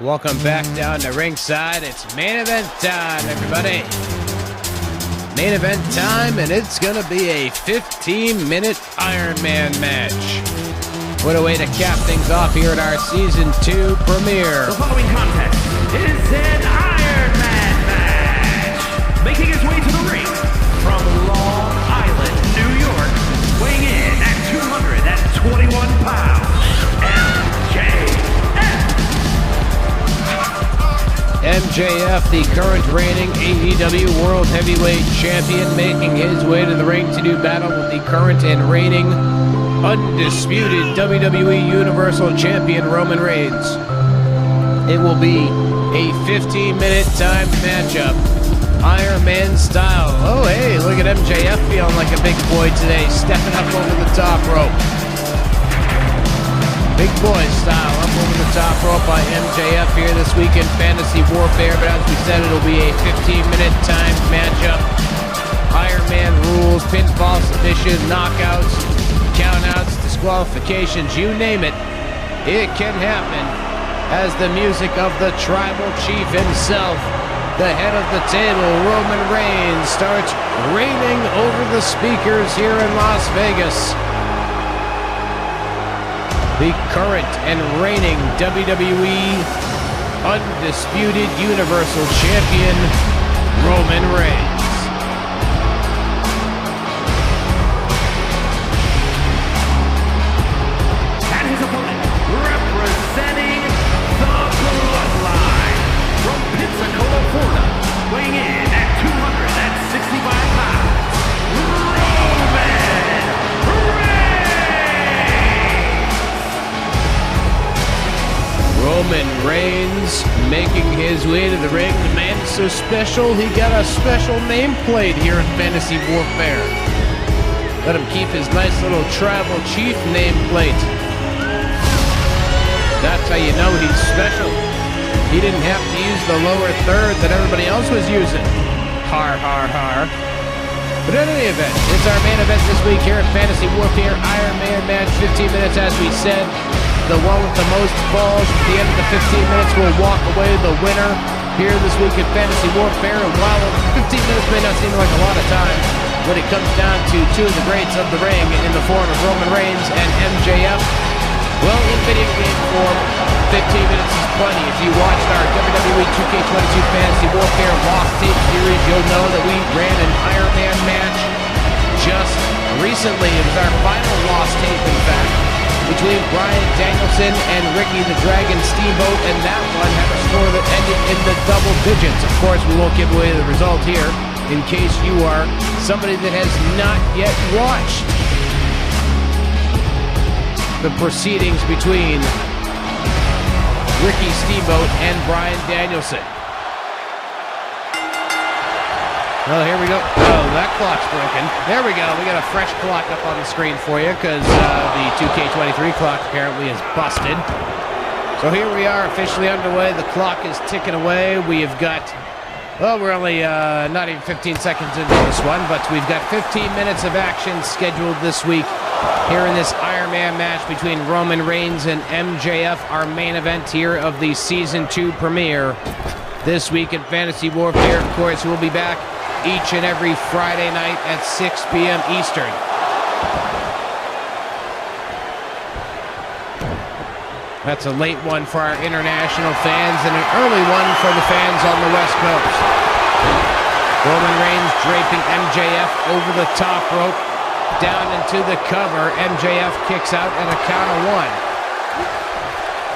Welcome back down to ringside. It's main event time, everybody. Main event time, and it's going to be a 15-minute Iron Man match. What a way to cap things off here at our Season 2 premiere. The following contest is an Iron Man match. Making his way to the ring from Long Island, New York, weighing in at 221 pounds, MJF. MJF, the current reigning AEW World Heavyweight Champion, making his way to the ring to do battle with the current and reigning Undisputed WWE Universal Champion Roman Reigns. It will be a 15-minute timed matchup, Iron Man style. Oh, hey, look at MJF feeling like a big boy today, stepping up over the top rope. Big boy style up over the top rope by MJF here this week in Fantasy Warfare. But as we said, it'll be a 15-minute timed matchup. Iron Man rules, pinfall, submission, knockouts, countouts, disqualifications, you name it. It can happen as the music of the tribal chief himself, the head of the table, Roman Reigns, starts reigning over the speakers here in Las Vegas. The current and reigning WWE Undisputed Universal Champion, Roman Reigns. And his opponent, representing the Bloodline, from Pensacola, Florida, weighing in at 265 pounds, Roman Reigns. Roman Reigns making his way to the ring. The man's so special, he got a special nameplate here in Fantasy Warfare. Let him keep his nice little tribal chief nameplate. That's how you know he's special. He didn't have to use the lower third that everybody else was using. Har, har, har. But in any event, it's our main event this week here at Fantasy Warfare Iron Man match. 15 minutes, as we said. The one with the most falls at the end of the 15 minutes will walk away the winner here this week in Fantasy Warfare. And while 15 minutes may not seem like a lot of time, when it comes down to two of the greats of the ring in the form of Roman Reigns and MJF, well, in video game form, 15 minutes is plenty. If you watched our WWE 2K23 Fantasy Warfare Lost Tape series, you'll know that we ran an Iron Man match just recently. It was our final Lost Tape, in fact, between Bryan Danielson and Ricky the Dragon Steamboat, and that one had a score that ended in the double digits. Of course, we won't give away the result here in case you are somebody that has not yet watched the proceedings between Ricky Steamboat and Bryan Danielson. Well, here we go. Oh, that clock's broken. There we go. We got a fresh clock up on the screen for you because the 2K23 clock apparently is busted. So here we are, officially underway. The clock is ticking away. We have got, well, we're only not even 15 seconds into this one, but we've got 15 minutes of action scheduled this week here in this Iron Man match between Roman Reigns and MJF, our main event here of the Season 2 premiere. This week in Fantasy Warfare, of course, we'll be back each and every Friday night at 6 p.m. Eastern. That's a late one for our international fans and an early one for the fans on the West Coast. Roman Reigns draping MJF over the top rope, down into the cover. MJF kicks out and a count of one.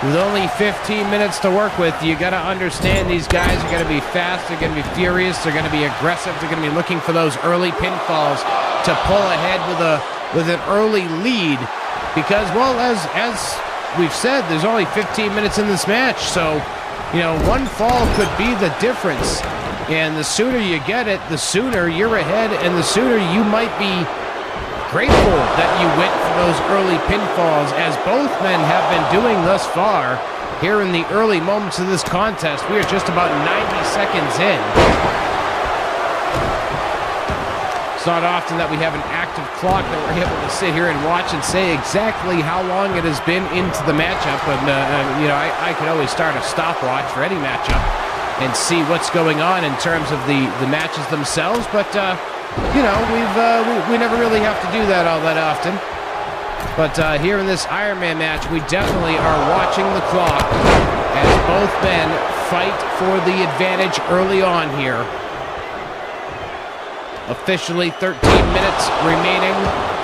With only 15 minutes to work with, you got to understand these guys are going to be fast, they're going to be furious, they're going to be aggressive, they're going to be looking for those early pinfalls to pull ahead with an early lead. Because, well, as we've said, there's only 15 minutes in this match, so, you know, one fall could be the difference. And the sooner you get it, the sooner you're ahead, and the sooner you might be grateful that you went for those early pinfalls, as both men have been doing thus far here in the early moments of this contest. We are just about 90 seconds in. It's not often that we have an interactive clock that we're able to sit here and watch and say exactly how long it has been into the matchup. And, you know, I could always start a stopwatch for any matchup and see what's going on in terms of the matches themselves. But, you know, we never really have to do that all that often. But here in this Iron Man match, we definitely are watching the clock as both men fight for the advantage early on here. Officially 13 minutes remaining,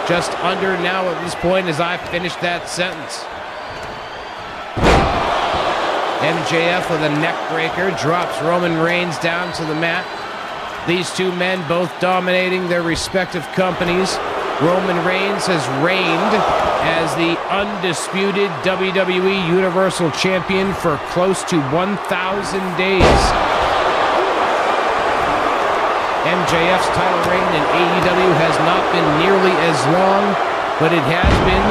just under now at this point as I finish that sentence. MJF with a neck breaker drops Roman Reigns down to the mat. These two men both dominating their respective companies. Roman Reigns has reigned as the undisputed WWE Universal Champion for close to 1,000 days. MJF's title reign in AEW has not been nearly as long, but it has been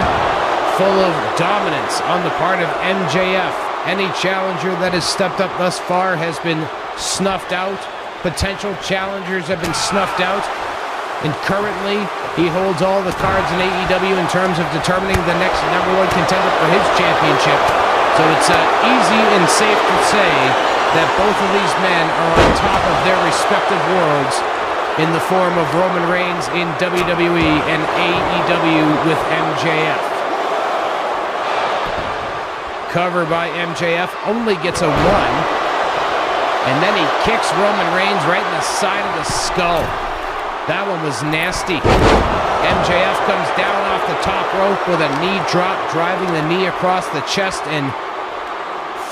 full of dominance on the part of MJF. Any challenger that has stepped up thus far has been snuffed out. Potential challengers have been snuffed out. And currently, he holds all the cards in AEW in terms of determining the next #1 contender for his championship. So it's easy and safe to say that both of these men are on top of their respective worlds in the form of Roman Reigns in WWE and AEW with MJF. Cover by MJF, only gets a 1. And then he kicks Roman Reigns right in the side of the skull. That one was nasty. MJF comes down off the top rope with a knee drop, driving the knee across the chest and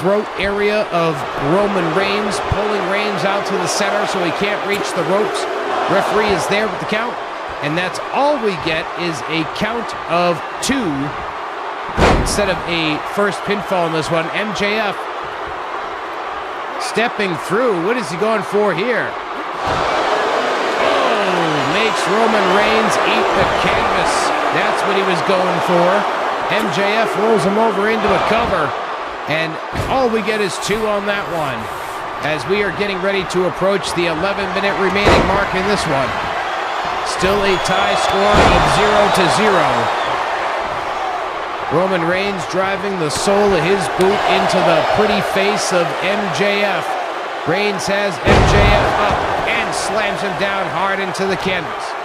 throat area of Roman Reigns, pulling Reigns out to the center so he can't reach the ropes. Referee is there with the count, and that's all we get is a count of 2 instead of a first pinfall in this one. MJF stepping through. What is he going for here? Makes Roman Reigns eat the canvas. That's what he was going for. MJF rolls him over into a cover. And all we get is 2 on that one, as we are getting ready to approach the 11-minute remaining mark in this one. Still a tie score of 0-0. Roman Reigns driving the sole of his boot into the pretty face of MJF. Reigns has MJF up and slams him down hard into the canvas.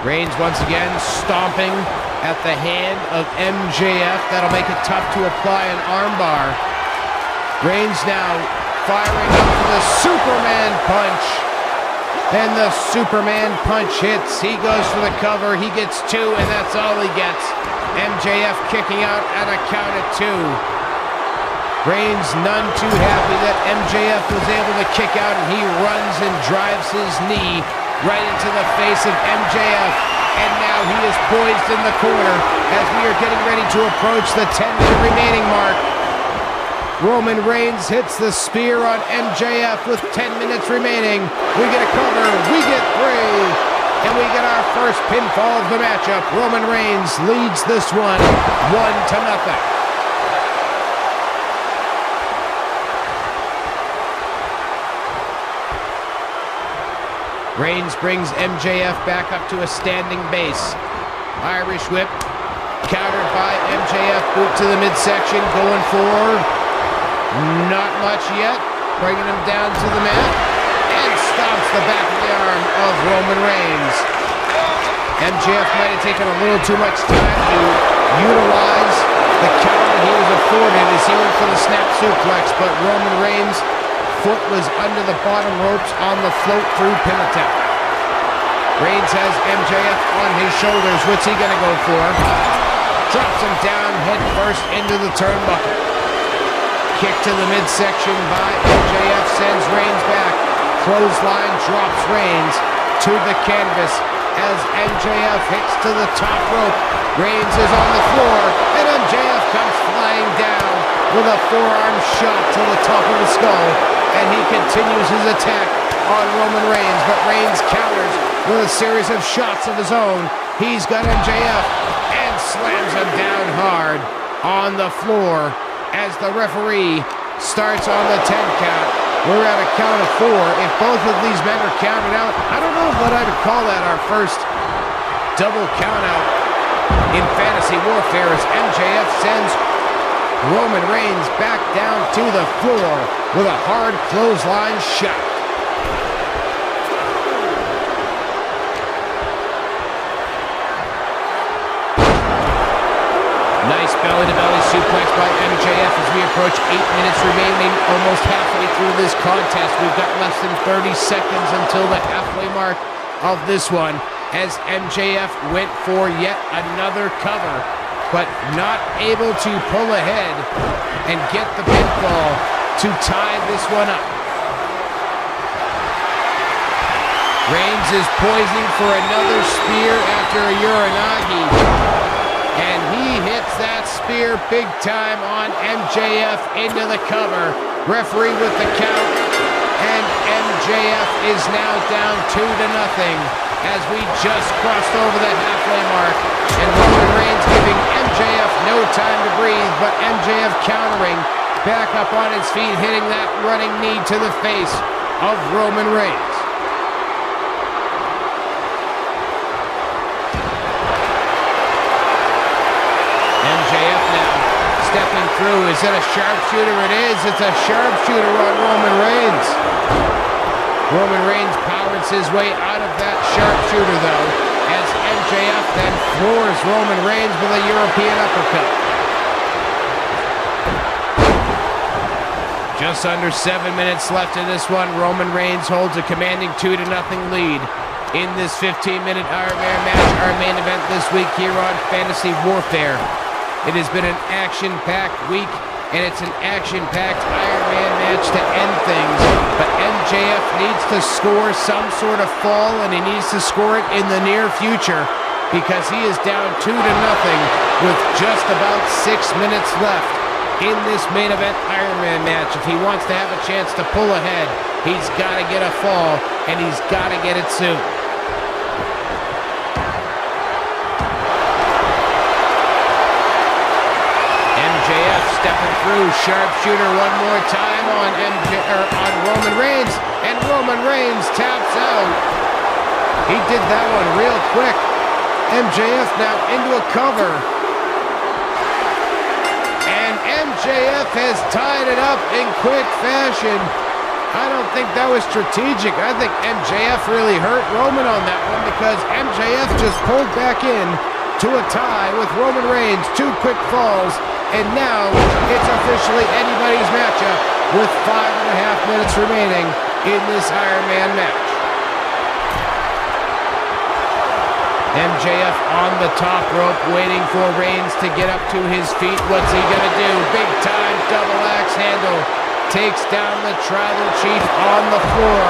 Reigns once again stomping at the hand of MJF. That'll make it tough to apply an armbar. Reigns now firing up for the Superman punch. And the Superman punch hits. He goes for the cover. He gets 2, and that's all he gets. MJF kicking out at a count of 2. Reigns none too happy that MJF was able to kick out, and he runs and drives his knee right into the face of MJF. And now he is poised in the corner as we are getting ready to approach the 10-minute remaining mark. Roman Reigns hits the spear on MJF with 10 minutes remaining. We get a cover, we get 3, and we get our first pinfall of the matchup. Roman Reigns leads this one 1-0. Reigns brings MJF back up to a standing base. Irish whip, countered by MJF, boot to the midsection, going for not much yet, bringing him down to the mat, and stomps the back of the arm of Roman Reigns. MJF might have taken a little too much time to utilize the counter he was afforded as he went for the snap suplex, but Roman Reigns' foot was under the bottom ropes on the float through pin attempt. Reigns has MJF on his shoulders. What's he gonna go for? Drops him down head first into the turnbuckle. Kick to the midsection by MJF sends Reigns back. Clothesline drops Reigns to the canvas as MJF hits to the top rope. Reigns is on the floor, and MJF comes flying down with a forearm shot to the top of the skull, and he continues his attack on Roman Reigns, but Reigns counters with a series of shots of his own. He's got MJF and slams him down hard on the floor as the referee starts on the 10 count. We're at a count of 4. If both of these men are counted out, I don't know what I would call that our first double count out in fantasy warfare as MJF sends Roman Reigns back down to the floor with a hard clothesline shot. Nice belly-to-belly suplex by MJF as we approach 8 minutes remaining, almost halfway through this contest. We've got less than 30 seconds until the halfway mark of this one as MJF went for yet another cover, but not able to pull ahead and get the pinfall to tie this one up. Reigns is poising for another spear after a Uranagi. And he hits that spear big time on MJF into the cover. Referee with the count. And MJF is now down 2-0 as we just crossed over the halfway mark. And Roman Reigns giving MJF no time to breathe, but MJF countering, back up on his feet, hitting that running knee to the face of Roman Reigns. MJF now stepping through. Is it a sharpshooter? It is. It's a sharpshooter on Roman Reigns. Roman Reigns powers his way out of that sharpshooter, though, as MJF then floors Roman Reigns with a European uppercut. Just under 7 minutes left in this one. Roman Reigns holds a commanding 2-0 lead in this 15-minute Iron Man match, our main event this week here on Fantasy Warfare. It has been an action-packed week, and it's an action-packed Iron Man match to end things. But MJF needs to score some sort of fall, and he needs to score it in the near future because he is down 2-0 with just about 6 minutes left in this main event Iron Man match. If he wants to have a chance to pull ahead, he's got to get a fall, and he's got to get it soon. MJF stepping through, sharpshooter one more time on Roman Reigns, and Roman Reigns taps out. He did that one real quick. MJF now into a cover. And MJF has tied it up in quick fashion. I don't think that was strategic. I think MJF really hurt Roman on that one because MJF just pulled back in to a tie with Roman Reigns, 2 quick falls, and now it's officially anybody's matchup with 5.5 minutes remaining in this Iron Man match. MJF on the top rope waiting for Reigns to get up to his feet. What's he gonna do? Big time double axe handle. Takes down the tribal chief on the floor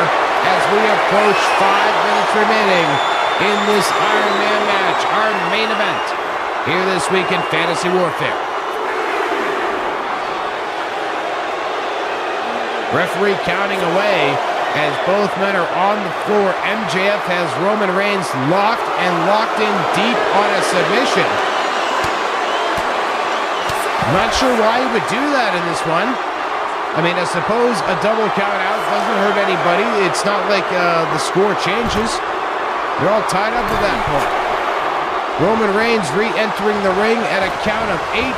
as we approach 5 minutes remaining in this Iron Man match, our main event here this week in Fantasy Warfare. Referee counting away as both men are on the floor. MJF has Roman Reigns locked in deep on a submission. I'm not sure why he would do that in this one. I mean, I suppose a double count out doesn't hurt anybody. It's not like the score changes. They're all tied up at that point. Roman Reigns re-entering the ring at a count of 8.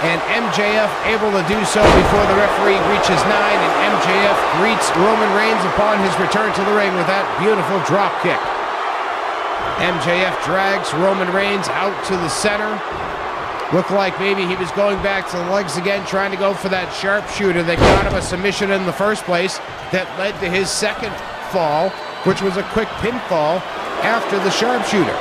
And MJF able to do so before the referee reaches 9. And MJF greets Roman Reigns upon his return to the ring with that beautiful drop kick. MJF drags Roman Reigns out to the center. Looked like maybe he was going back to the legs again, trying to go for that sharpshooter that got him a submission in the first place that led to his second fall, which was a quick pinfall after the sharpshooter.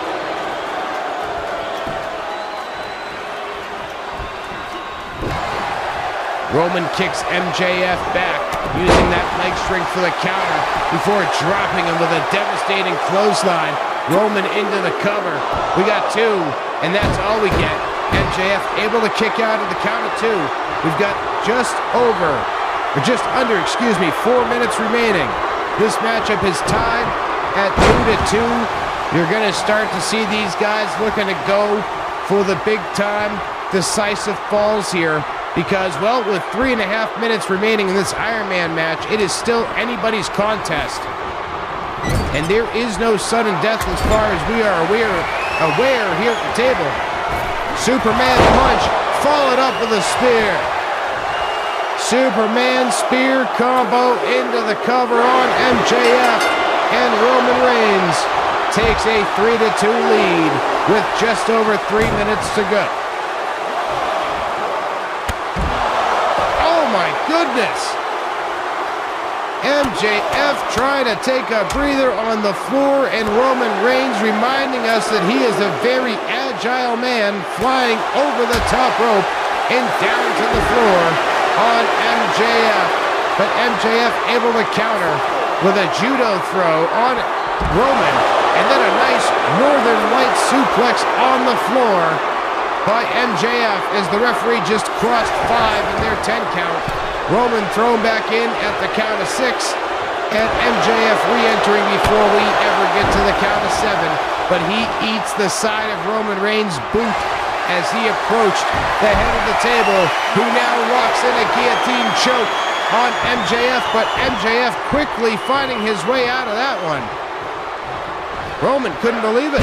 Roman kicks MJF back, using that leg string for the counter before dropping him with a devastating clothesline. Roman into the cover. We got 2, and that's all we get. MJF able to kick out of the count of 2. We've got just under 4 minutes remaining. This matchup is tied at 2-2. You're going to start to see these guys looking to go for the big time decisive falls here, Because, well, with 3.5 minutes remaining in this Iron Man match, it is still anybody's contest. And there is no sudden death as far as we are aware here at the table. Superman punch, followed up with a spear. Superman spear combo into the cover on MJF, and Roman Reigns takes a 3-2 lead with just over 3 minutes to go. Oh my goodness! MJF trying to take a breather on the floor, and Roman Reigns reminding us that he is a very agile man, flying over the top rope and down to the floor on MJF. But MJF able to counter with a judo throw on Roman, and then a nice Northern Light suplex on the floor by MJF as the referee just crossed 5 in their 10 count. Roman thrown back in at the count of 6, and MJF re-entering before we ever get to the count of 7. But he eats the side of Roman Reigns' boot as he approached the head of the table, who now locks in a guillotine choke on MJF, but MJF quickly finding his way out of that one. Roman couldn't believe it.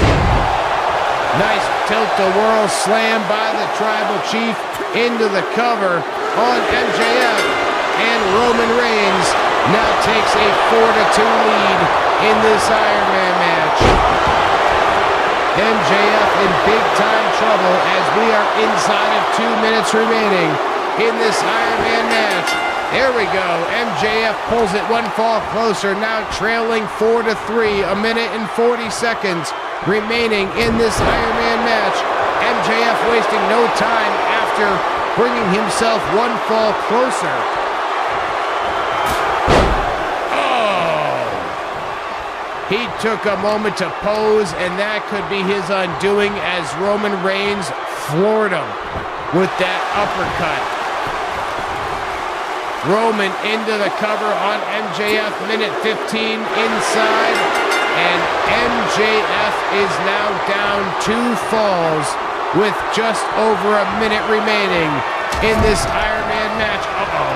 Nice tilt-a-whirl slam by the Tribal Chief into the cover on MJF, and Roman Reigns now takes a 4-2 lead in this Iron Man match. MJF in big-time trouble as we are inside of 2 minutes remaining in this Iron Man match. There we go. MJF pulls it one fall closer, now trailing 4-3, 1 minute and 40 seconds remaining in this Iron Man match. MJF wasting no time after bringing himself one fall closer. Oh! He took a moment to pose, and that could be his undoing as Roman Reigns floored him with that uppercut. Roman into the cover on MJF, minute 15 inside, and MJF is now down 2 falls with just over 1 minute remaining in this Iron Man match. Uh-oh.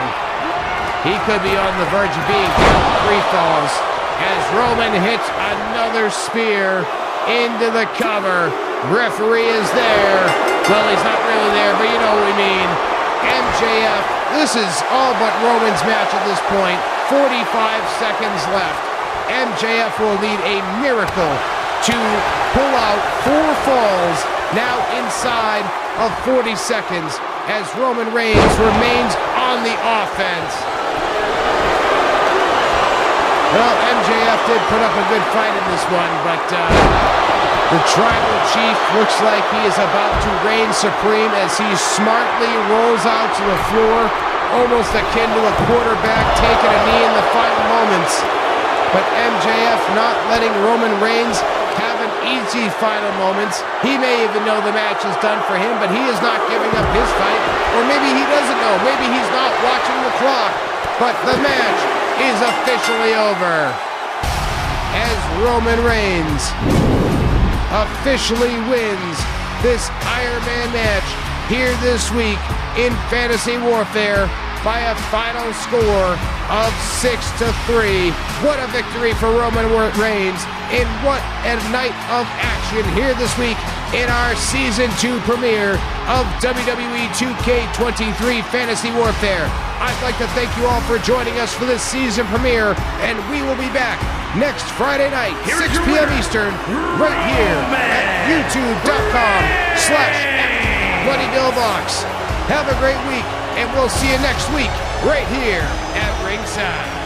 He could be on the verge of being down 3 falls as Roman hits another spear into the cover. Referee is there. Well, he's not really there, but you know what we mean. MJF, this is all but Roman's match at this point. 45 seconds left. MJF will need a miracle to pull out 4 falls now inside of 40 seconds as Roman Reigns remains on the offense. Well, MJF did put up a good fight in this one, but the Tribal Chief looks like he is about to reign supreme as he smartly rolls out to the floor, almost akin to a quarterback taking a knee in the final moments. But MJF not letting Roman Reigns have an easy final moments. He may even know the match is done for him, but he is not giving up his fight. Or maybe he doesn't know. Maybe he's not watching the clock. But the match is officially over as Roman Reigns officially wins this Iron Man match here this week in Fantasy Warfare by a final score of 6-3. What a victory for Roman Reigns, and what a night of action here this week in our Season 2 premiere of WWE 2K23 Fantasy Warfare. I'd like to thank you all for joining us for this season premiere, and we will be back next Friday night, 6 p.m. Eastern, right here at youtube.com/BloodyBillBox. Have a great week, and we'll see you next week right here at Ringside.